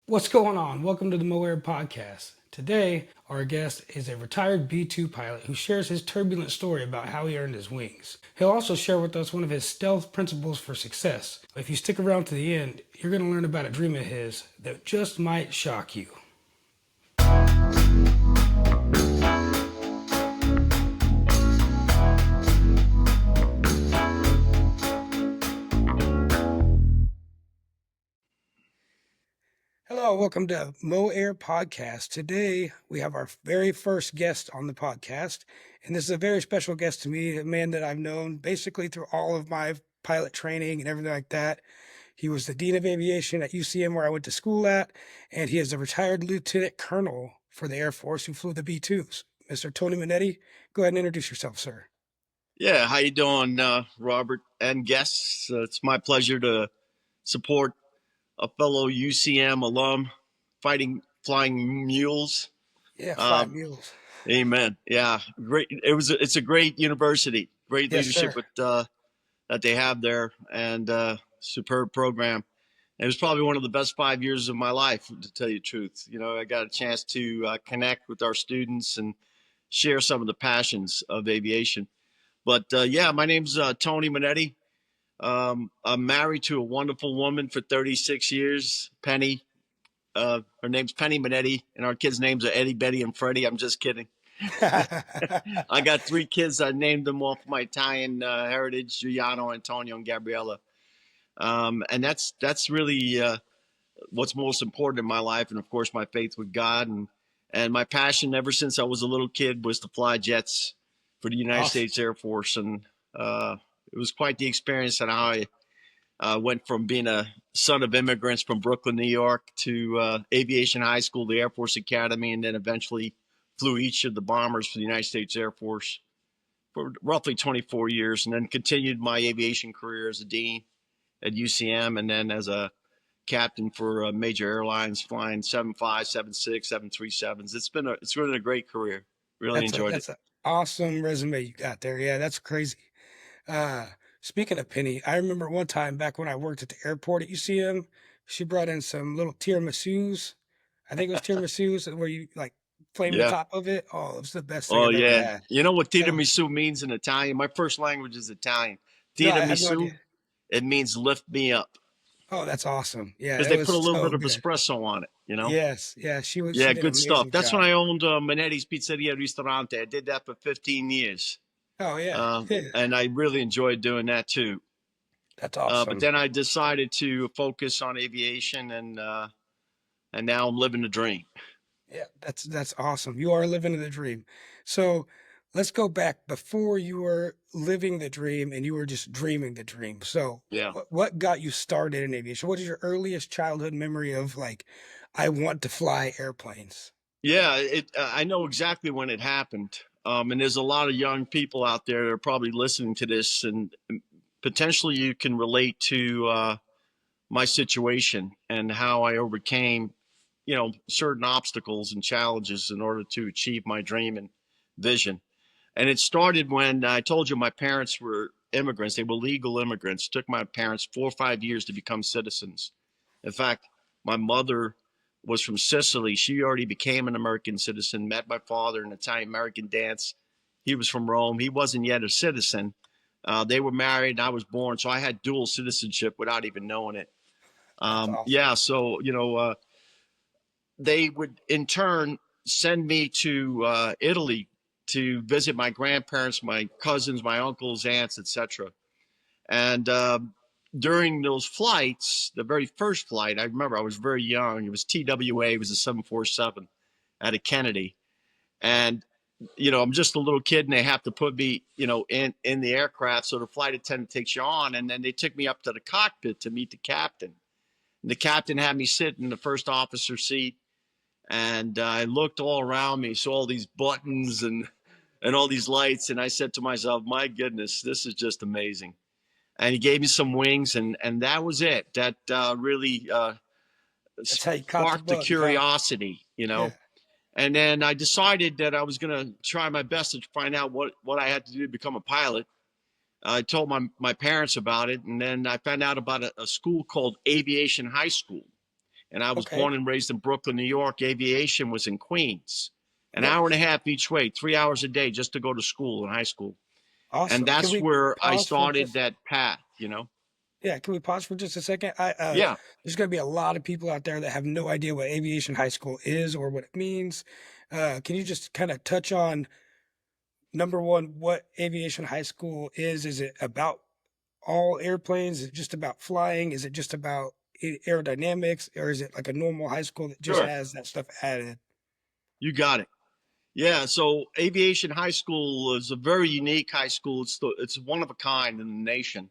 What's going on? Welcome to the Moair Podcast. Today, our guest is a retired B-2 pilot who shares his turbulent story about how he earned his wings. He'll also share with us one of his stealth principles for success. If you stick around to the end, you're going to learn about a dream of his that just might shock you. Hello, welcome to Moair Podcast. Today, we have our very first guest on the podcast, and this is a very special guest to me, a man that I've known basically through all of my pilot training and everything like that. He was the Dean of Aviation at UCM, where I went to school at, and he is a retired lieutenant colonel for the Air Force who flew the B-2s. Mr. Tony Monetti, go ahead and introduce yourself, sir. Yeah, how you doing, Robert and guests? It's my pleasure to support a fellow UCM alum flying mules. Yeah, Uh, Five Mules. Amen. Yeah, great. It's a great university, great Yes, leadership sir. with that they have there, and superb program. It was probably one of the best 5 years of my life, to tell you the truth. You know, I got a chance to connect with our students and share some of the passions of aviation. But yeah, my name's Tony Monetti. I'm married to a wonderful woman for 36 years, Penny. Her name's Penny Monetti, and our kids' names are Eddie, Betty, and Freddie. I'm just kidding. I got three kids. I named them off my Italian heritage: Giuliano, Antonio, and Gabriella. And that's really what's most important in my life, and of course, my faith with God and my passion ever since I was a little kid was to fly jets for the United Awesome. States Air Force, and it was quite the experience and how I went from being a son of immigrants from Brooklyn, New York, to aviation high school, the Air Force Academy, and then eventually flew each of the bombers for the United States Air Force for roughly 24 years, and then continued my aviation career as a dean at UCM, and then as a captain for major airlines, flying 75, 76, 737s. It's really a great career. Really enjoyed it. That's an awesome resume you got there. Yeah, that's crazy. Uh, Speaking of Penny, I remember one time back when I worked at the airport at UCM, she brought in some little tiramisus. I think it was tiramisus where you like flame the Yeah. top of it. Oh, it was the best thing Oh I've ever yeah. had. You know what So, tiramisu means in Italian? My first language is Italian. no, I had no Tiramisu, idea. it means lift me up Oh, that's awesome. Yeah, because it they was put a little so bit of good. espresso on it. Yes, yeah, she Yeah, did an good stuff. amazing That's when job. I owned Monetti's Pizzeria Ristorante. I did that for 15 years. Oh yeah, yeah, And I really enjoyed doing that too. that's But awesome. then I decided to focus on aviation, and now I'm living the dream. Yeah, that's awesome. You are living the dream. So let's go back before you were living the dream and you were just dreaming the dream. So Yeah. what got you started in aviation? What is your earliest childhood memory of like, I want to fly airplanes? Yeah, I know exactly when it happened. And there's a lot of young people out there that are probably listening to this, and potentially you can relate to my situation and how I overcame, certain obstacles and challenges in order to achieve my dream and vision. And it started when I told you my parents were immigrants. They were legal immigrants. It took my parents 4 or 5 years to become citizens. In fact, my mother was from Sicily. She already became an American citizen, met my father in Italian American dance. He was from Rome. He wasn't yet a citizen. They were married, and I was born. So I had dual citizenship without even knowing it. That's awesome. Yeah, so, they would in turn send me to Italy to visit my grandparents, my cousins, my uncles, aunts, etc. And during those flights, the very first flight, I remember I was very young. It was TWA. It was a 747 out of Kennedy, and I'm just a little kid, and they have to put me, in the aircraft. So the flight attendant takes you on, and then they took me up to the cockpit to meet the captain. And the captain had me sit in the first officer seat, and I looked all around me, saw all these buttons and all these lights, and I said to myself, "My goodness, this is just amazing." And he gave me some wings, and that was it. That really That's how you caught the sparked the bug, huh? curiosity. Yeah. And then I decided that I was going to try my best to find out what I had to do to become a pilot. I told my parents about it, and then I found out about a school called Aviation High School. and I was Okay. born and raised in Brooklyn, New York. Aviation was in Queens, an Oh, hour and a half each way, 3 hours a day just to go to school in high school. And awesome. Can that's we where I pause for started just that path, you know? Yeah, can we pause for just a second? Yeah, There's going to be a lot of people out there that have no idea what aviation high school is or what it means. Can you just kind of touch on number one, what aviation high school is? Is it about all airplanes? Is it just about flying? Is it just about aerodynamics, or is it like a normal high school that just sure. has that stuff added? You got it. Yeah, so Aviation High School is a very unique high school. It's one of a kind in the nation.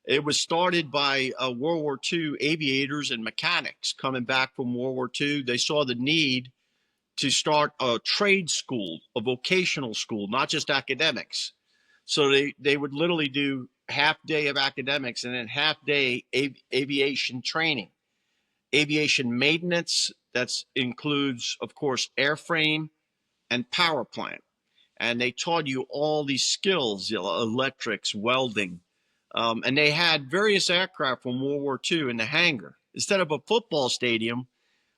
It was started by World War II aviators and mechanics coming back from World War II. They saw the need to start a trade school, a vocational school, not just academics. So they would literally do half day of academics and then half day aviation training, aviation maintenance. That includes, of course, airframe and power plant. And they taught you all these skills, you know, electrics, welding. And they had various aircraft from World War II in the hangar. Instead of a football stadium,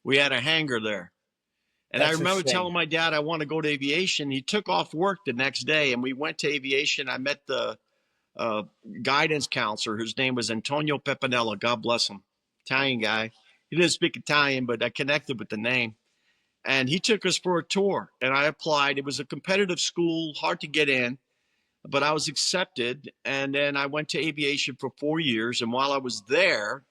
we had a hangar there. And I That's remember insane. telling my dad I want to go to aviation. He took off work the next day, and we went to aviation. I met the uh, guidance counselor, whose name was Antonio Pepinella. God bless him, Italian guy. He didn't speak Italian, but I connected with the name. And he took us for a tour, and I applied. It was a competitive school, hard to get in, but I was accepted. And then I went to aviation for 4 years. And while I was there,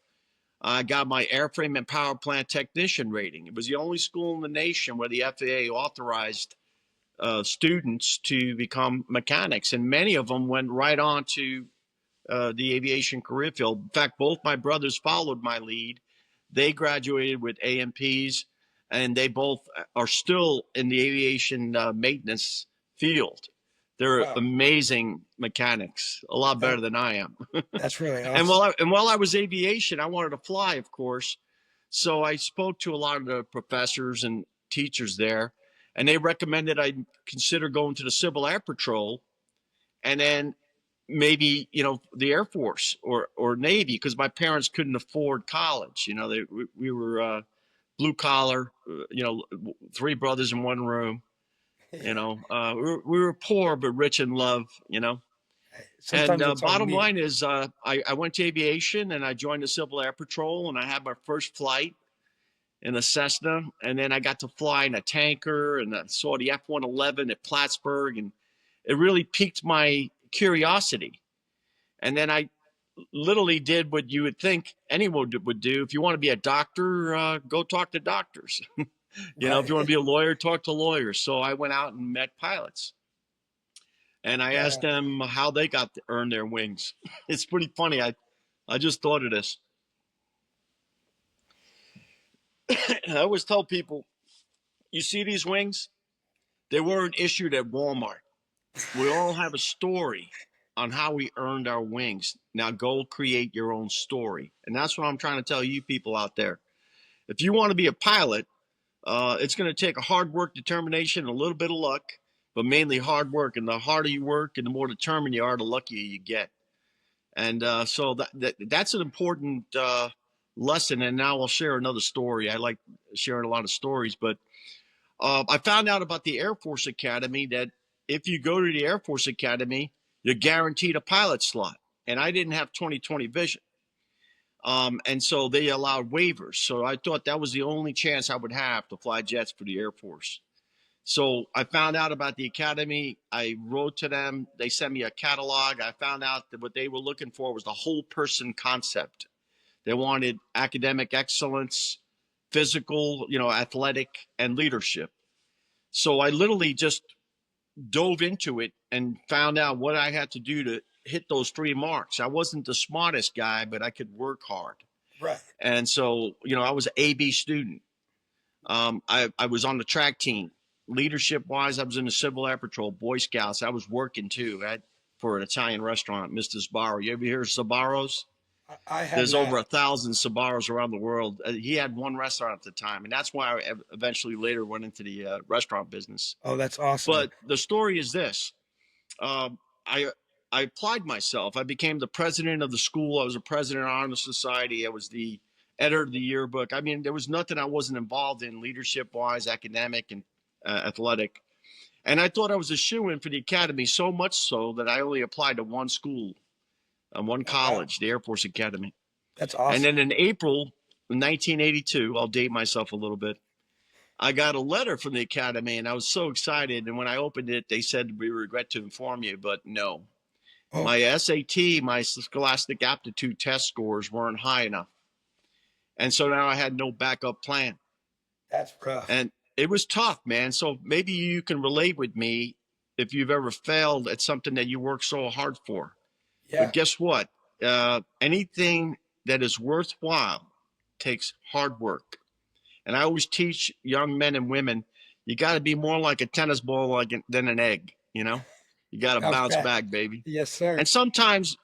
I got my airframe and power plant technician rating. It was the only school in the nation where the FAA authorized students to become mechanics, and many of them went right on to the aviation career field. In fact, both my brothers followed my lead. They graduated with AMPs, and they both are still in the aviation maintenance field. They're Wow. amazing mechanics, a lot That better than I am. that's really and awesome. while I was aviation, I wanted to fly, of course. So I spoke to a lot of the professors and teachers there, and they recommended I consider going to the Civil Air Patrol, and then maybe, you know, the Air Force or Navy, because my parents couldn't afford college. You know, we were blue collar, you know, three brothers in one room. You Yeah. know, we were poor but rich in love. You know, and Sometimes it's all you bottom need. line is, I went to aviation and I joined the Civil Air Patrol, and I had my first flight in a Cessna, and then I got to fly in a tanker, and I saw the F-111 at Plattsburgh, and it really piqued my curiosity. And then I literally did what you would think anyone would do. If you want to be a doctor, go talk to doctors. You know, if you want Right. to be a lawyer, talk to lawyers. So I went out and met pilots, and I asked Yeah. them how they got to earn their wings. It's pretty funny. I just thought of this. I always tell people, you see these wings? They weren't issued at Walmart. We all have a story on how we earned our wings. Now go create your own story. And that's what I'm trying to tell you people out there. If you want to be a pilot, it's going to take a hard work, determination, and a little bit of luck, but mainly hard work. And the harder you work and the more determined you are, the luckier you get. And so that's an important lesson. And now I'll share another story. I like sharing a lot of stories, but I found out about the Air Force Academy that if you go to the Air Force Academy, you're guaranteed a pilot slot. And I didn't have 20/20 vision. And so they allowed waivers. So I thought that was the only chance I would have to fly jets for the Air Force. So I found out about the academy. I wrote to them. They sent me a catalog. I found out that what they were looking for was the whole person concept. They wanted academic excellence, physical, you know, athletic, and leadership. So I literally just dove into it and found out what I had to do to hit those three marks. I wasn't the smartest guy, but I could work hard. Right. And so, you know, I was an AB student. I was on the track team. Leadership wise, I was in the Civil Air Patrol, Boy Scouts. I was working too for an Italian restaurant, Mr. Sbarro. You ever hear of Sbarro's? I have There's over not. 1,000 Sbarros around the world. He had one restaurant at the time, and that's why I eventually later went into the restaurant business. Oh, that's awesome. But the story is this: um, I applied myself. I became the president of the school. I was a president of Honor Society. I was the editor of the yearbook. I mean, there was nothing I wasn't involved in, leadership wise, academic, and athletic. And I thought I was a shoo-in for the academy, so much so that I only applied to one school, one Oh, wow. college, the Air Force Academy. That's And then awesome. in April 1982, I'll date myself a little bit, I got a letter from the academy and I was so excited. And when I opened it, they said, "We regret to inform you, but no. Oh, My SAT, my scholastic aptitude test scores weren't high enough." And so now I had no backup plan. that's rough. And it was tough, man. So maybe you can relate with me if you've ever failed at something that you worked so hard for. But Yeah. guess what? Anything that is worthwhile takes hard work. And I always teach young men and women, you got to be more like a tennis ball than an egg, you know? You got to bounce Okay. back, baby. Yes, sir. And sometimes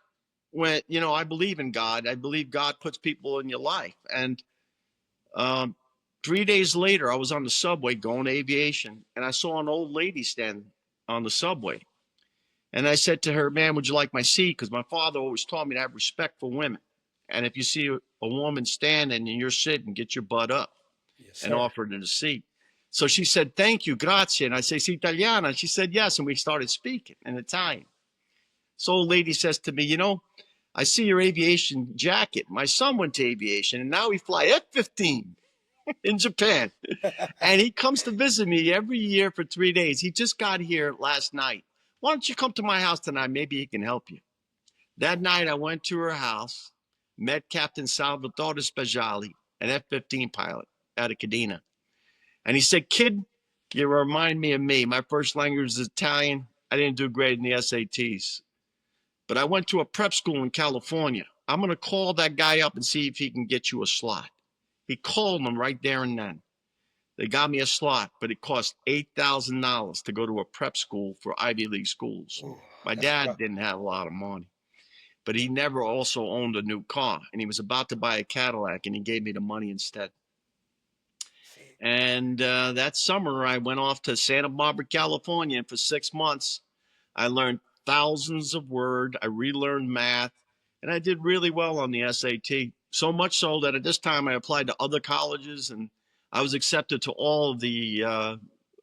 when, I believe in God, I believe God puts people in your life. And um, 3 days later, I was on the subway going to aviation, and I saw an old lady standing on the subway. And I said to her, "Man, would you like my seat?" Because my father always taught me to have respect for women. And if you see a woman standing and you're sitting, get your butt up Yes, and sir. offered her a seat. So she said, "Thank you, grazie." And I say, "Si italiana?" And she said, "Yes." And we started speaking in Italian. So old lady says to me, "I see your aviation jacket. My son went to aviation and now we fly F-15 in Japan. And he comes to visit me every year for 3 days. He just got here last night. Why don't you come to my house tonight? Maybe he can help you." That night I went to her house, met Captain Salvatore Speciali, an F-15 pilot out of Cadena. And he said, "Kid, you remind me of me. My first language is Italian. I didn't do great in the SATs, but I went to a prep school in California. I'm going to call that guy up and see if he can get you a slot." He called them right there and then. They got me a slot, but it cost $8,000 to go to a prep school for Ivy League schools. Ooh, My that's dad rough. didn't have a lot of money, but he never also owned a new car. And he was about to buy a Cadillac, and he gave me the money instead. See, And that summer, I went off to Santa Barbara, California, and for 6 months, I learned thousands of words. I relearned math, and I did really well on the SAT. So much so that at this time, I applied to other colleges, and I was accepted to all of the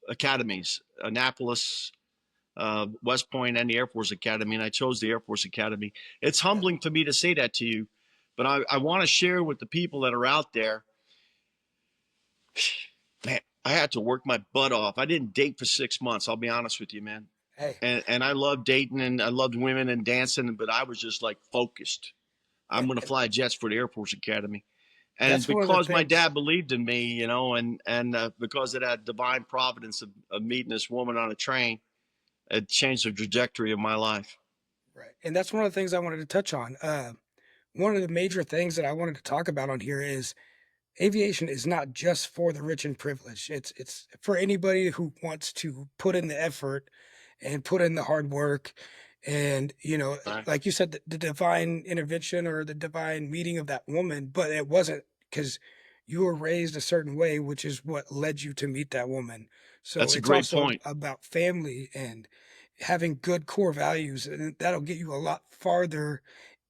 academies, Annapolis, West Point, and the Air Force Academy. And I chose the Air Force Academy. It's yeah. humbling for me to say that to you, but I want to share with the people that are out there. Man, I had to work my butt off. I didn't date for 6 months. I'll be honest with you, man. Hey, And I loved dating and I loved women and dancing, but I was just like focused. I'm and, going to and fly jets for the Air Force Academy. And that's one of the because my things. dad believed in me, and because of that divine providence of meeting this woman on a train, it changed the trajectory of my life. Right. And that's one of the things I wanted to touch on. One of the major things that I wanted to talk about on here is aviation is not just for the rich and privileged. It's for anybody who wants to put in the effort and put in the hard work. And, Right? like you said, the divine intervention or the divine meeting of that woman, but it wasn't because you were raised a certain way, which is what led you to meet that woman. So That's a it's great also point. about family and having good core values. And that'll get you a lot farther,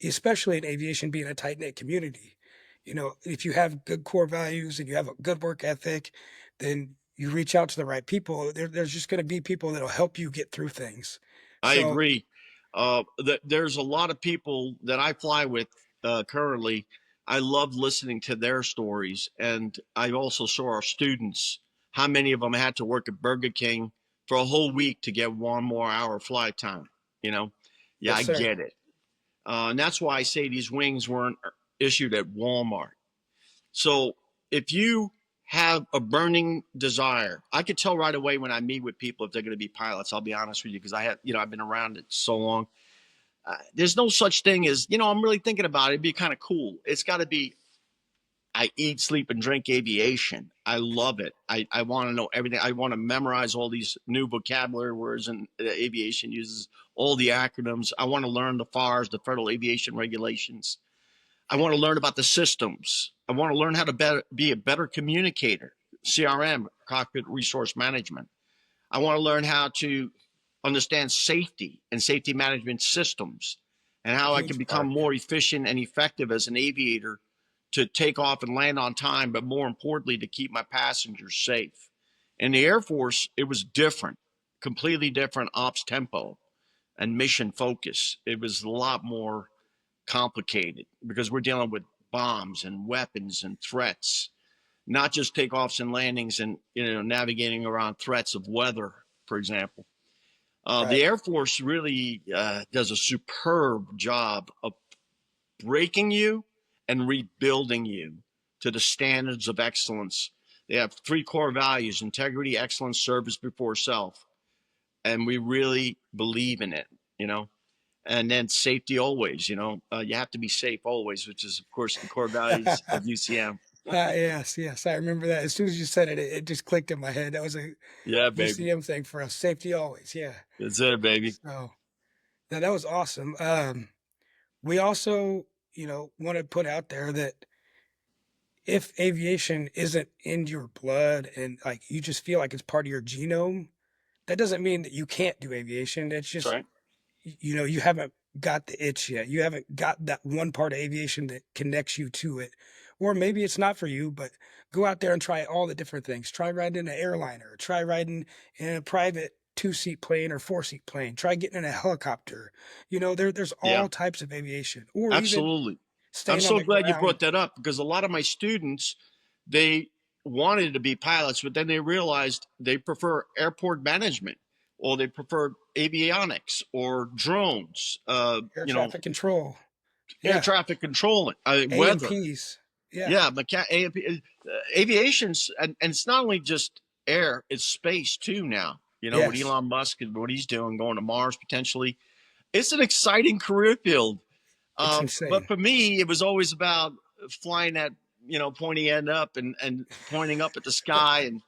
especially in aviation being a tight knit community. If you have good core values and you have a good work ethic, then you reach out to the right people. There's just going to be people that'll help you get through things. I So, agree. There's a lot of people that I fly with currently. I love listening to their stories, and I also saw our students. How many of them had to work at Burger King for a whole week to get 1 more hour flight time? You know, yeah, yes, I sir. get it, and that's why I say these wings weren't issued at Walmart. So if you have a burning desire, I could tell right away when I meet with people if they're going to be pilots. I'll be honest with you because I've been around it so long. There's no such thing as, I'm really thinking about it. It'd be kind of cool. It's got to be, I eat, sleep, and drink aviation. I love it. I want to know everything. I want to memorize all these new vocabulary words and aviation uses, all the acronyms. I want to learn the FARs, the Federal Aviation Regulations. I Yeah, want to learn about the systems. I want to learn how to be a better communicator, CRM, cockpit resource management. I want to learn how to understand safety and safety management systems and a how I can huge become part. Yeah. more efficient and effective as an aviator to take off and land on time, but more importantly, to keep my passengers safe. In the Air Force, it was different, completely different ops tempo and mission focus. It was a lot more complicated because we're dealing with bombs and weapons and threats, not just takeoffs and landings and navigating around threats of weather, for example. Right. The Air Force really does a superb job of breaking you and rebuilding you to the standards of excellence. They have three core values: integrity, excellence, service before self. And we really believe in it, you know. And then safety always, you have to be safe always, which is, of course, the core values of UCM. Yes, yes, I remember that. As soon as you said it, it just clicked in my head. That was a Yeah, baby. UCM thing for us. Safety always. Yeah. That's it, baby. So that was awesome. We also, want to put out there that if aviation isn't in your blood and like you just feel like it's part of your genome, that doesn't mean that you can't do aviation. It's That's just, right. you haven't got the itch yet. You haven't got that one part of aviation that connects you to it. Or maybe it's not for you, but go out there and try all the different things. Try riding in an airliner, try riding in a private two-seat plane or four-seat plane. Try getting in a helicopter. There's Yeah, all types of aviation, or even absolutely. I'm staying on so the glad you ground. brought that up because a lot of my students, they wanted to be pilots, but then they realized they prefer airport management or they prefer avionics or drones, Air traffic control. air Yeah. traffic controlling, weather. A&Ps. Yeah. Yeah, aviation's, and it's not only just air, it's space too now. With Yes. Elon Musk and what he's doing, going to Mars potentially, it's an exciting career field. It's But insane. for me, it was always about flying that, pointy end up and pointing up at the sky. And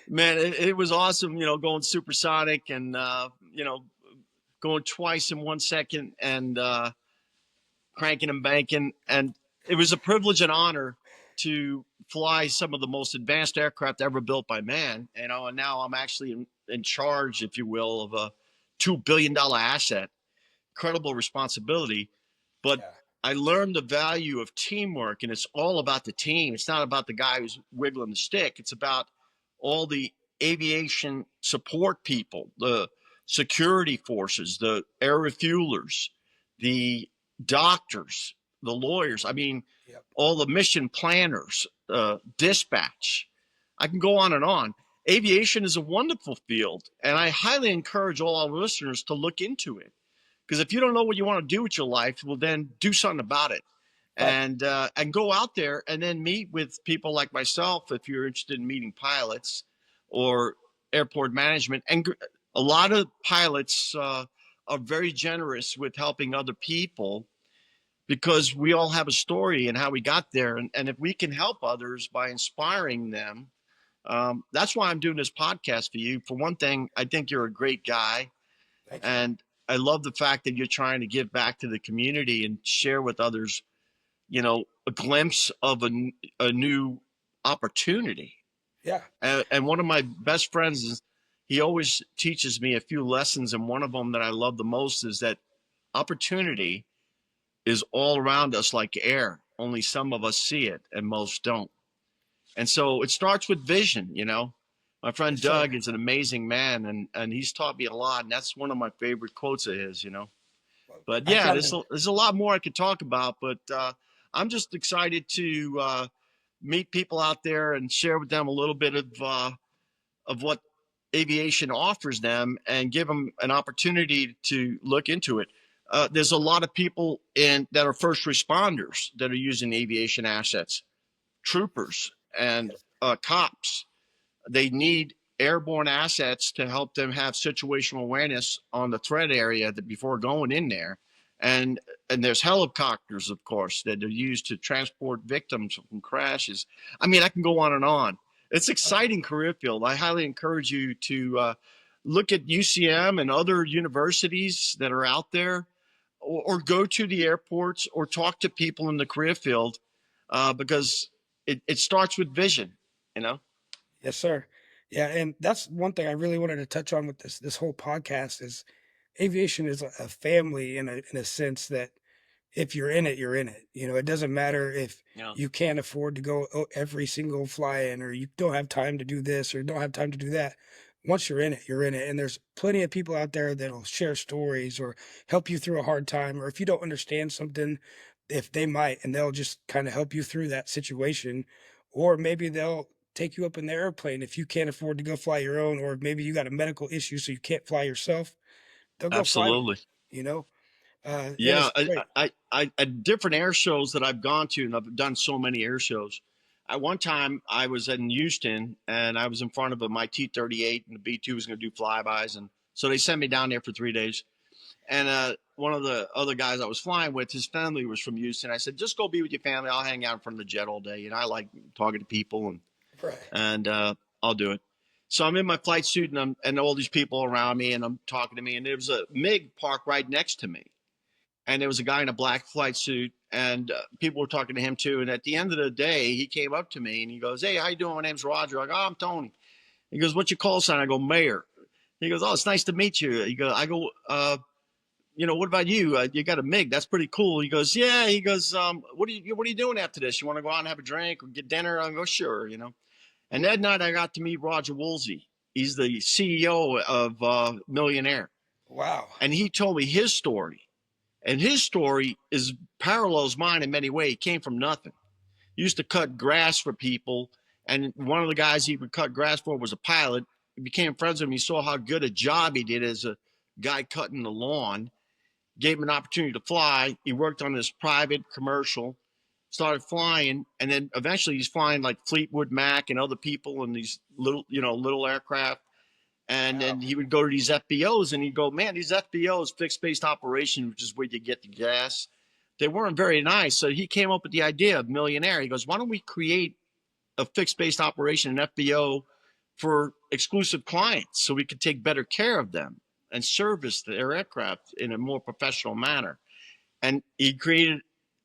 man, it was awesome, going supersonic and, going twice in 1 second and cranking and banking. And it was a privilege and honor to fly some of the most advanced aircraft ever built by man, and now I'm actually in charge, if you will, of a $2 billion asset. Incredible responsibility, but Yeah. I learned the value of teamwork, and it's all about the team. It's not about the guy who's wiggling the stick. It's about all the aviation support people, the security forces, the air refuelers, the doctors, the lawyers. I mean, Yep. all the mission planners, dispatch. I can go on and on. Aviation is a wonderful field, and I highly encourage all our listeners to look into it. Because if you don't know what you want to do with your life, well, then do something about it, Right. and go out there and then meet with people like myself if you're interested in meeting pilots or airport management. And a lot of pilots are very generous with helping other people because we all have a story and how we got there, and if we can help others by inspiring them, that's why I'm doing this podcast for you. For one thing, I think you're a great guy. Thank you. And I love the fact that you're trying to give back to the community and share with others, a glimpse of a new opportunity. Yeah. And one of my best friends is, he always teaches me a few lessons. And one of them that I love the most is that opportunity is all around us like air. Only some of us see it and most don't. And so it starts with vision. My friend Yes, sir. Doug is an amazing man, and he's taught me a lot. And that's one of my favorite quotes of his. Well, But I yeah, try there's to. there's a lot more I could talk about. But I'm just excited to meet people out there and share with them a little bit of what aviation offers them and give them an opportunity to look into it. There's a lot of people that are first responders that are using aviation assets, troopers and Yes. cops. They need airborne assets to help them have situational awareness on the threat area before going in there. And there's helicopters, of course, that are used to transport victims from crashes. I mean, I can go on and on. It's an Oh, exciting career field. I highly encourage you to look at UCM and other universities that are out there, or go to the airports or talk to people in the career field, because it starts with vision, you know? yes, sir. Yeah, and that's one thing I really wanted to touch on with this whole podcast is aviation is a family in a sense that if you're in it, you're in it. You know, it doesn't matter if Yeah, you can't afford to go every single fly in, or you don't have time to do this, or don't have time to do that. Once you're in it, you're in it. And there's plenty of people out there that'll share stories or help you through a hard time, or if you don't understand something, if they might, and they'll just kind of help you through that situation, or maybe they'll take you up in the airplane if you can't afford to go fly your own, or maybe you got a medical issue so you can't fly yourself. They'll go fly with absolutely. you. You know, and Yeah, it's great. at different air shows that I've gone to, and I've done so many air shows. At one time, I was in Houston, and I was in front of my T-38, and the B-2 was going to do flybys, and so they sent me down there for 3 days. And one of the other guys I was flying with, his family was from Houston. I said, "Just go be with your family. I'll hang out in front of the jet all day." And I like talking to people, Right. and I'll do it. So I'm in my flight suit, and all these people around me, and I'm talking to me, and there was a MiG parked right next to me, and there was a guy in a black flight suit, and people were talking to him too. And at the end of the day, he came up to me and he goes, "Hey, how you doing? My name's Roger." I go, "Oh, I'm Tony." He goes, "What's your call sign?" I go, "Mayor." He goes, "Oh, it's nice to meet you." I go, "What about you? You got a MiG? That's pretty cool." He goes, "Yeah." He goes, what are you doing after this? You want to go out and have a drink or get dinner?" I go, "Sure." And that night I got to meet Roger Woolsey. He's the CEO of Millionaire, Wow. and he told me his story. And his story is parallels mine in many ways. He came from nothing. He used to cut grass for people, and one of the guys he would cut grass for was a pilot. He became friends with him. He saw how good a job he did as a guy cutting the lawn, gave him an opportunity to fly. He worked on this private commercial, started flying, and then eventually he's flying like Fleetwood Mac and other people in these little aircraft. And Wow. then he would go to these FBOs and he'd go, "Man, these FBOs, fixed based operation, which is where you get the gas, they weren't very nice." So he came up with the idea of Millionaire. He goes, "Why don't we create a fixed based operation, an FBO, for exclusive clients so we could take better care of them and service their aircraft in a more professional manner?" And he created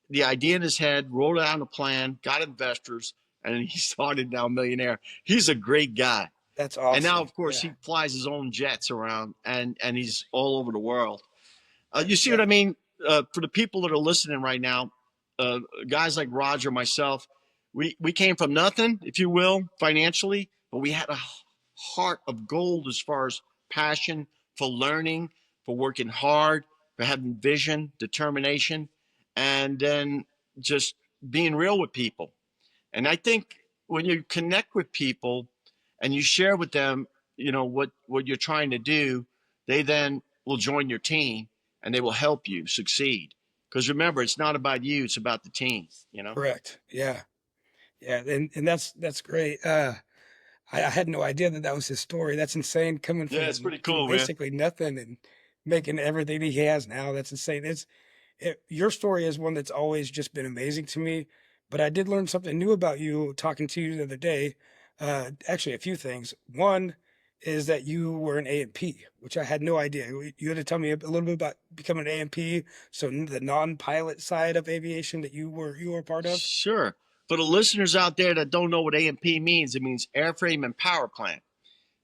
the idea in his head, wrote down a plan, got investors, and he started now Millionaire. He's a great guy. That's And now, awesome. of course, Yeah. he flies his own jets around, and he's all over the world. You see what Yeah. I mean? For the people that are listening right now, guys like Roger, myself, we came from nothing, if you will, financially, but we had a heart of gold as far as passion for learning, for working hard, for having vision, determination, and then just being real with people. And I think when you connect with people and you share with them, what you're trying to do, they then will join your team and they will help you succeed. Because remember, it's not about you; it's about the team. Correct. Yeah. Yeah. And that's great. I had no idea that that was his story. That's insane, coming Yeah, it's from pretty cool, man. basically nothing and making everything he has now. That's insane. Your story is one that's always just been amazing to me. But I did learn something new about you talking to you the other day. Actually, a few things. One is that you were an A&P, which I had no idea. You had to tell me a little bit about becoming an A&P, so the non-pilot side of aviation that you were part of. Sure. For the listeners out there that don't know what A&P means, it means airframe and power plant.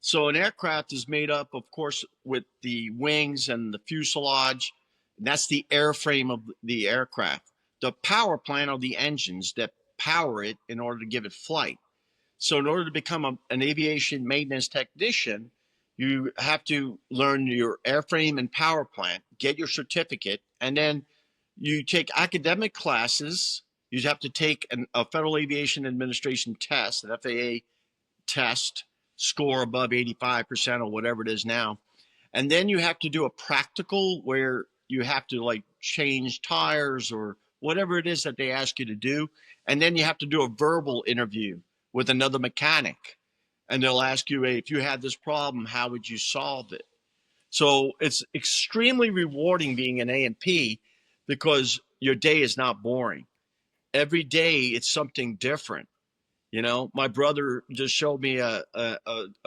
So an aircraft is made up, of course, with the wings and the fuselage. And that's the airframe of the aircraft. The power plant are the engines that power it in order to give it flight. So in order to become an aviation maintenance technician, you have to learn your airframe and power plant, get your certificate, and then you take academic classes. You have to take a Federal Aviation Administration test, an FAA test, score above 85% or whatever it is now. And then you have to do a practical where you have to like change tires or whatever it is that they ask you to do. And then you have to do a verbal interview with another mechanic. And they'll ask you, "Hey, if you had this problem, how would you solve it?" So it's extremely rewarding being an A&P because your day is not boring. Every day it's something different. My brother just showed me an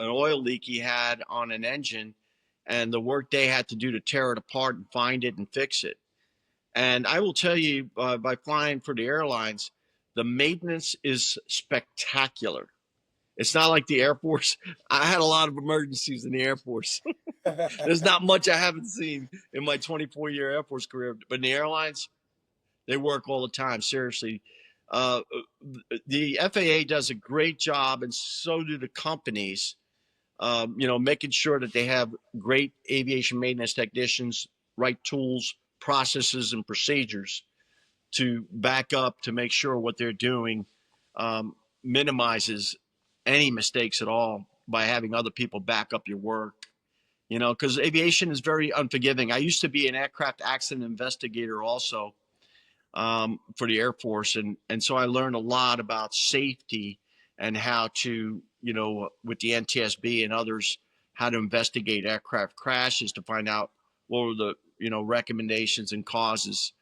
oil leak he had on an engine, and the work they had to do to tear it apart and find it and fix it. And I will tell you, by flying for the airlines, the maintenance is spectacular. It's not like the Air Force. I had a lot of emergencies in the Air Force. There's not much I haven't seen in my 24-year Air Force career, but in the airlines, They work all the time. Seriously, uh, the FAA does a great job, and so do the companies. Making sure that they have great aviation maintenance technicians, right tools, processes, and procedures to back up to make sure what they're doing um, minimizes any mistakes at all by having other people back up your work. Because aviation is very unforgiving. I used to be an aircraft accident investigator also, for the Air Force, and so I learned a lot about safety and how to, with the NTSB and others, how to investigate aircraft crashes to find out what were the recommendations and causes.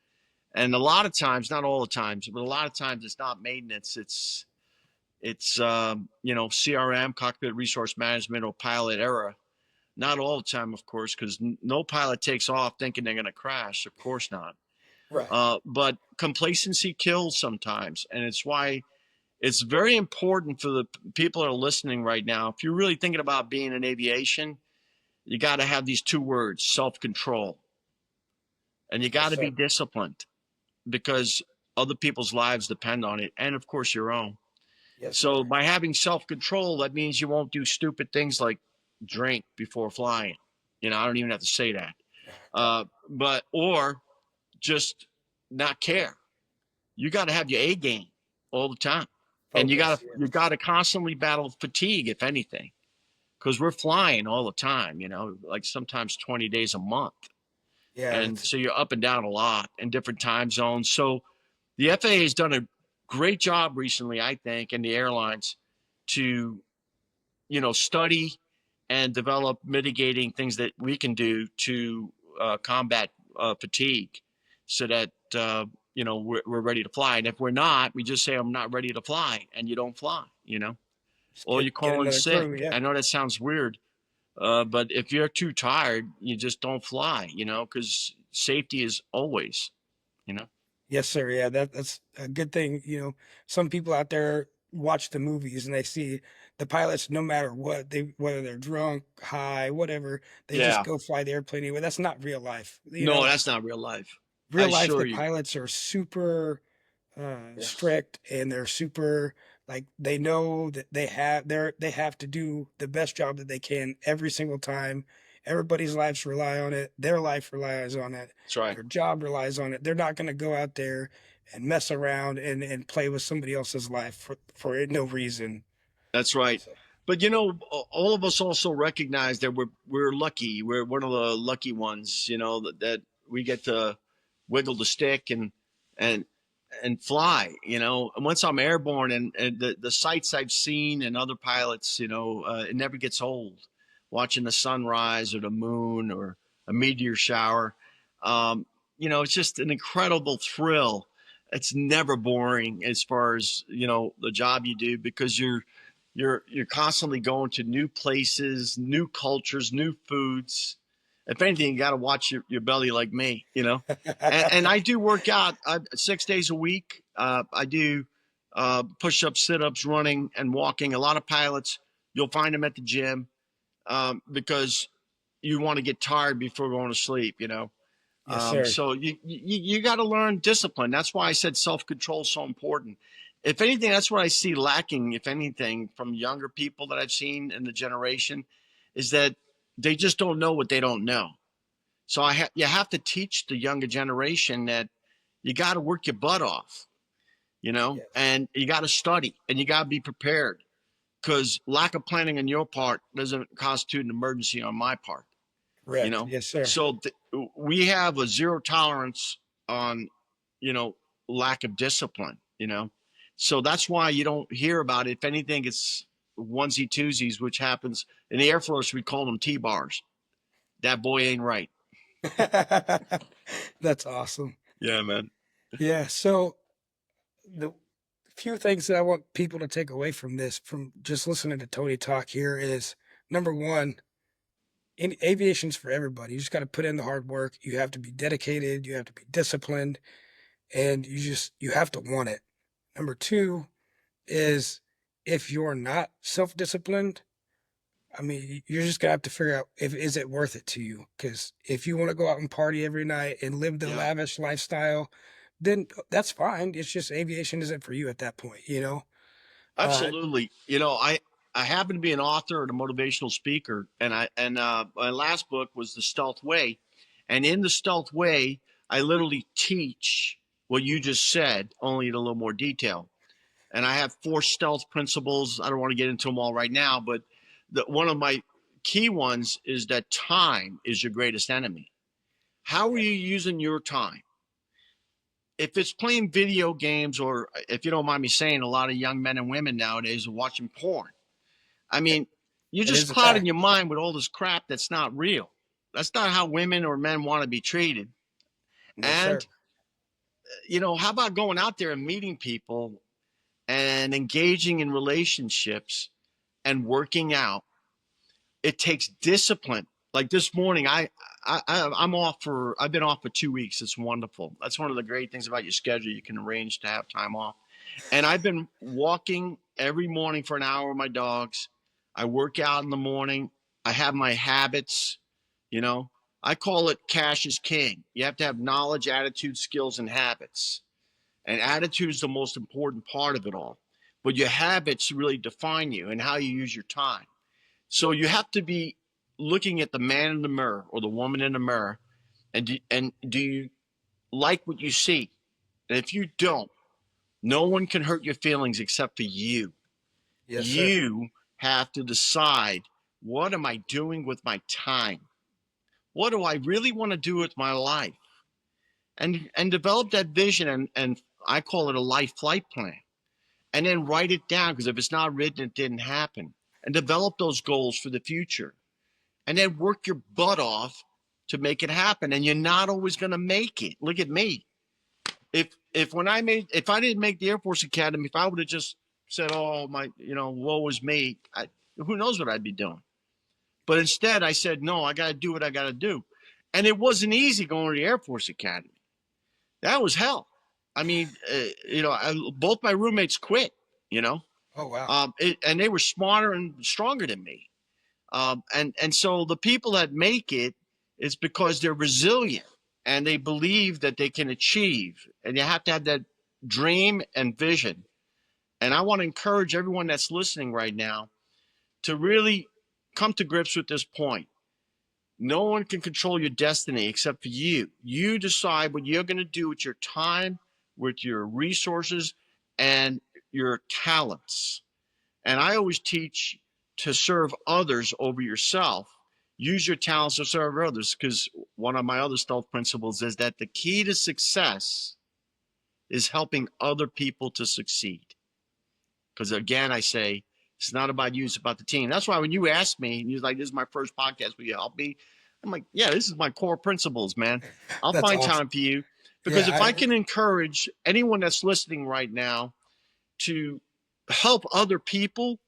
And a lot of times, not all the times, but a lot of times, it's not maintenance. It's CRM, cockpit resource management, or pilot error. Not all the time, of course, because no pilot takes off thinking they're going to crash. Of course not. Right. But complacency kills sometimes, and it's why it's very important for the people that are listening right now. If you're really thinking about being in aviation, you got to have these two words: self-control, and you got Yes, to be sir. disciplined because other people's lives depend on it, and of course your own. Yes, So sir. by having self-control, that means you won't do stupid things like drink before flying. I don't even have to say that, but or just not care. You got to have your A game all the time, and you got Focus. to you got Yes. to constantly battle fatigue, if anything, because we're flying all the time. Like sometimes 20 days a month, Yeah, and that's so you're up and down a lot in different time zones. So the FAA has done a great job recently, I think, and the airlines to study and develop mitigating things that we can do to combat fatigue, so that we're ready to fly. And if we're not, we just say I'm not ready to fly, and you don't fly. just Or you get call in another sick. crew. Yeah. I know that sounds weird, but if you're too tired, you just don't fly. Because safety is always. You know. Yes, sir. Yeah, that's a good thing. Some people out there watch the movies and they see the pilots, no matter what, whether they're drunk, high, whatever, they just Yeah. go fly the airplane anyway. That's not real life. No, that's not real life. I Real life, assure the you. pilots are super Yes. strict, and they're super, like, they know that they have to do the best job that they can every single time. Everybody's lives rely on it. Their life relies on it. That's right. Their job relies on it. They're not going to go out there and mess around and play with somebody else's life for no reason. That's right. So, But all of us also recognize that we're lucky. We're one of the lucky ones, that we get to wiggle the stick and and fly. And once I'm airborne, and the sights I've seen and other pilots, it never gets old. Watching the sunrise or the moon or a meteor shower, um, it's just an incredible thrill. It's never boring as far as the job you do, because you're constantly going to new places, new cultures, new foods. If anything, you got to watch your belly, like me, and I do work out 6 days a week. I do push-ups, sit-ups, running, and walking. A lot of pilots, you'll find them at the gym, because you want to get tired before going to sleep. yes, sir. So you got to learn discipline. That's why I said self-control is so important. If anything, that's what I see lacking, if anything, from younger people that I've seen in the generation, is that they just don't know what they don't know. So you have to teach the younger generation that you got to work your butt off, Yes, and you got to study, and you got to be prepared, because lack of planning on your part doesn't constitute an emergency on my part you correct. know Yes, sir. so we have a zero tolerance on you know lack of discipline. So that's why you don't hear about it. If anything, it's onesie twosies, which happens in the Air Force. We call them T-bars. That boy ain't right. That's awesome. Yeah, man. Yeah. So the few things that I want people to take away from this, from just listening to Tony talk here, is number one, aviation's for everybody. You just got to put in the hard work. You have to be dedicated. You have to be disciplined, and you have to want it. Number two is, if you're not self-disciplined, I mean, you're just gonna have to figure out, if is it worth it to you? Because if you want to go out and party every night and live the Yeah. lavish lifestyle, then that's fine. It's just aviation isn't for you at that point, you know? Uh, Absolutely. I happen to be an author and a motivational speaker, and my last book was The Stealth Way, and in The Stealth Way, I literally teach what you just said, only in a little more detail. And I have 4 stealth principles. I don't want to get into them all right now, but one of my key ones is that time is your greatest enemy. How are you using your time? If it's playing video games, or if you don't mind me saying, a lot of young men and women nowadays are watching porn. I it, mean, you're it just is a clouding fact. your mind with all this crap that's not real. That's not how women or men want to be treated. No, And, sir. how about going out there and meeting people and engaging in relationships and working out? It takes discipline. Like this morning, I've been off for 2 weeks. It's wonderful. That's one of the great things about your schedule. You can arrange to have time off. And I've been walking every morning for an hour with my dogs. I work out in the morning. I have my habits, you know. I call it cash is king. You have to have knowledge, attitude, skills, and habits. And attitude is the most important part of it all. But your habits really define you and how you use your time. So you have to be looking at the man in the mirror or the woman in the mirror, and do you like what you see? And if you don't, no one can hurt your feelings except for you. Yes, sir. You have to decide, what am I doing with my time? What do I really want to do with my life? And develop that vision, and I call it a life flight plan. And then write it down, because if it's not written, it didn't happen. And develop those goals for the future. And then work your butt off to make it happen. And you're not always going to make it. Look at me. If I didn't make the Air Force Academy, if I would have just said, "Oh my, woe is me," who knows what I'd be doing. But instead, I said, "No, I got to do what I got to do," and it wasn't easy going to the Air Force Academy. That was hell. I mean, both my roommates quit. You know, Oh, wow. and they were smarter and stronger than me. And so the people that make it, it's because they're resilient and they believe that they can achieve. And you have to have that dream and vision. And I want to encourage everyone that's listening right now to really come to grips with this point. No one can control your destiny except for you. You decide what you're going to do with your time, with your resources, and your talents. And I always teach to serve others over yourself. Use your talents to serve others, because one of my other stealth principles is that the key to success is helping other people to succeed. Because again, I say it's not about you, it's about the team. That's why when you asked me, and you're like, "This is my first podcast, will you help me?" I'm like, "Yeah, this is my core principles, man. I'll That's find awesome. time for you." Because Yeah, if I can encourage anyone that's listening right now to help other people,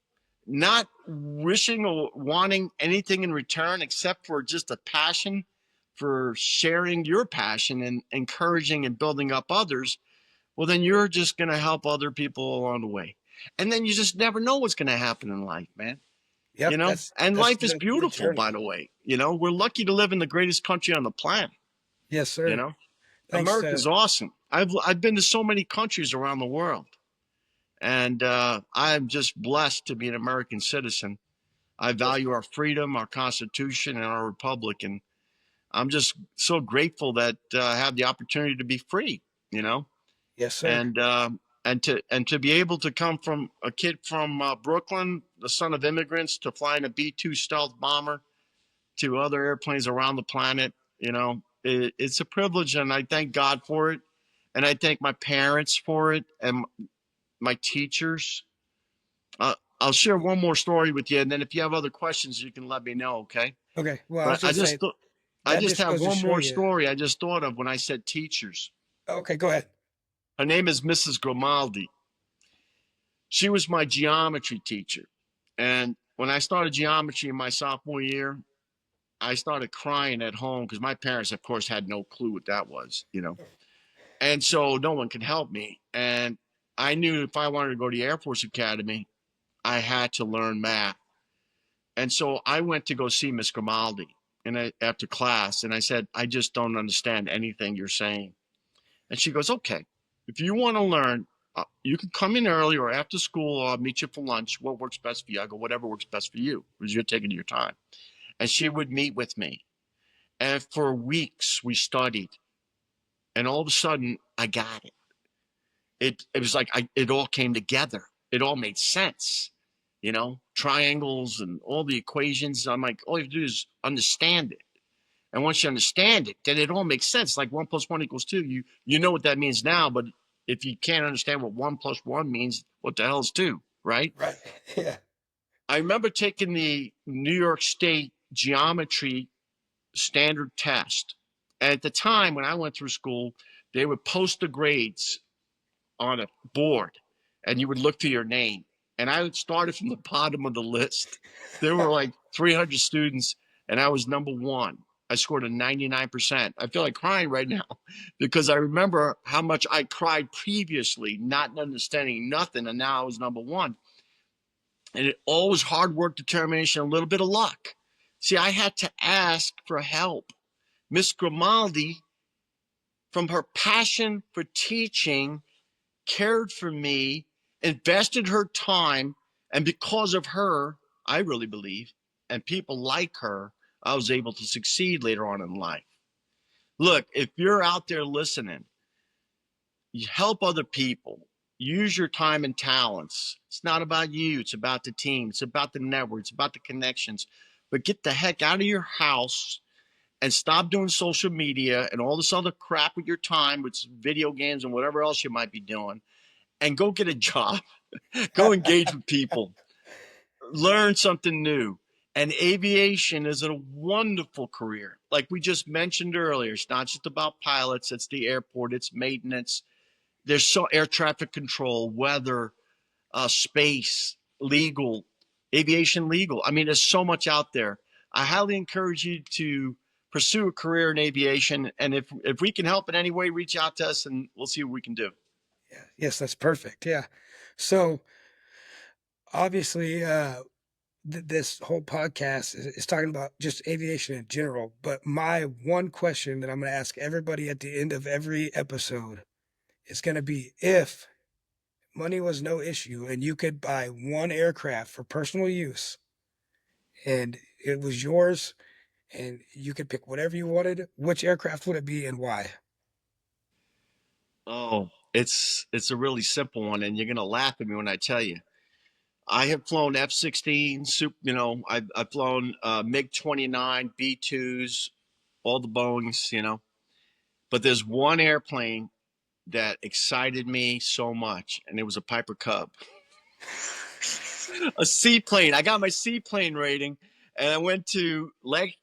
not wishing or wanting anything in return except for just a passion for sharing your passion and encouraging and building up others, well, then you're just going to help other people along the way. And then you just never know what's going to happen in life, man. yep, And that's life is the beautiful, journey. by the way. We're lucky to live in the greatest country on the planet. Yes, You sir. know, Thanks America's awesome. I've been to so many countries around the world, and I'm just blessed to be an American citizen. I yes, value our freedom, our Constitution, and our republic, and I'm just so grateful that I have the opportunity to be free. You know, yes, sir. and and to be able to come from a kid from Brooklyn, the son of immigrants, to flying a B-2 stealth bomber to other airplanes around the planet. It's a privilege, and I thank God for it, and I thank my parents for it, and my teachers. I'll share one more story with you, and then if you have other questions, you can let me know. Okay? Okay. Well, I was But gonna say I that just just have goes to one show more you. story I just thought of when I said teachers. Okay, go ahead. Her name is Mrs. Grimaldi. She was my geometry teacher. And when I started geometry in my sophomore year, I started crying at home because my parents, of course, had no clue what that was. And so no one could help me. And I knew if I wanted to go to the Air Force Academy, I had to learn math. And so I went to go see Miss Grimaldi after class, and I said, "I just don't understand anything you're saying." And she goes, "Okay, If you want to learn, you can come in early or after school, or I'll meet you for lunch. What works best for you? I go, whatever works best for you, because you're taking your time. And she would meet with me. And for weeks, we studied. And all of a sudden, I got it. It was like it all came together. It all made sense. Triangles and all the equations. I'm like, all you have to do is understand it. And once you understand it, then it all makes sense. Like 1 + 1 = 2. You know what that means now, but if you can't understand what 1 + 1 means, what the hell is 2, right? Right. Yeah. I remember taking the New York State geometry standard test. And at the time when I went through school, they would post the grades on a board and you would look for your name. And I started from the bottom of the list. There were like 300 students and I was number one. I scored a 99%. I feel like crying right now because I remember how much I cried previously, not understanding nothing. And now I was number one. And it always hard work, determination, a little bit of luck. See, I had to ask for help. Miss Grimaldi, from her passion for teaching, cared for me, invested her time, and because of her, I really believe, and people like her, I was able to succeed later on in life. Look, if you're out there listening, you help other people. Use your time and talents. It's not about you. It's about the team. It's about the network. It's about the connections. But get the heck out of your house and stop doing social media and all this other crap with your time, with video games and whatever else you might be doing, and go get a job. Go engage with people. Learn something new. And aviation is a wonderful career. Like we just mentioned earlier, it's not just about pilots, it's the airport, it's maintenance. There's so air traffic control, weather, space, legal, aviation legal. I mean, there's so much out there. I highly encourage you to pursue a career in aviation. And if we can help in any way, reach out to us and we'll see what we can do. Yeah. Yes, that's perfect. Yeah. So obviously, this whole podcast is talking about just aviation in general. But my one question that I'm going to ask everybody at the end of every episode is going to be, if money was no issue and you could buy one aircraft for personal use and it was yours and you could pick whatever you wanted, which aircraft would it be and why? Oh, it's a really simple one, and you're gonna laugh at me when I tell you. I have flown F-16, I've flown MiG-29, B-2s, all the Boeings, But there's one airplane that excited me so much, and it was a Piper Cub. A seaplane. I got my seaplane rating, and I went to Lake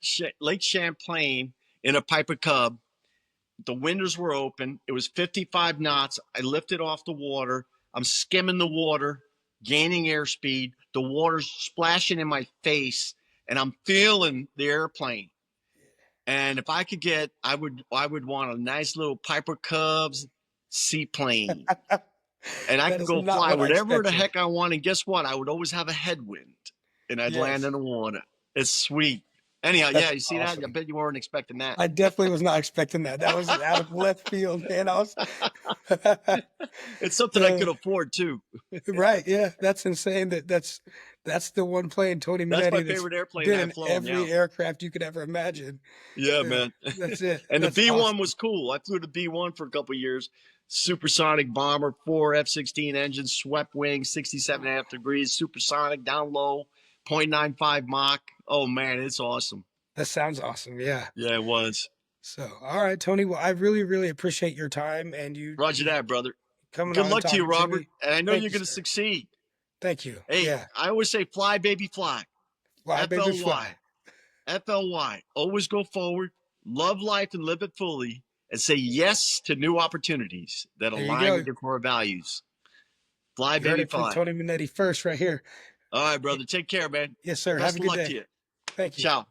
Champlain in a Piper Cub. The windows were open. It was 55 knots. I lifted off the water. I'm skimming the water, gaining airspeed. The water's splashing in my face, and I'm feeling the airplane. And if I could get, I would want a nice little Piper Cubs seaplane. And I That could is go not fly what I wherever the expected. heck I want. And guess what? I would always have a headwind and I'd land Yes, in the water. It's sweet. Anyhow, yeah, that's you see that? I awesome. bet you weren't expecting that. I definitely was not expecting that. That was out of left field, man. I was It's something I uh, could afford too. right. Yeah, that's insane. That's the one plane, Tony That's my Monetti, that's favorite airplane been I've in flown. Yeah. every aircraft you could ever imagine. Yeah, man. That's it. And the That's B-1 awesome. was cool. I flew the B-1 for a couple of years. Supersonic bomber, 4 F-16 engines, swept wings, 67.5 degrees, supersonic, down low, 0.95 Mach. Oh, man, it's awesome. That sounds awesome. Yeah. Yeah, it was. So, all right, Tony. Well, I really, really appreciate your time and Roger you that, brother. coming Good on and luck to you, talking to Robert. me. And I know Thank you're you, going to sir. succeed. Thank you. Hey, Yeah. I always say fly, baby, fly. Fly, baby, FLY. fly. FLY. Always go forward, love life and live it fully, and say yes to new opportunities that There you align go. with your core values. Fly, You heard baby, it from fly. Tony Minetti first, right here. All right, brother. Take care, man. Yes, sir. Have Best a of good luck to day. you. Thank you. Ciao.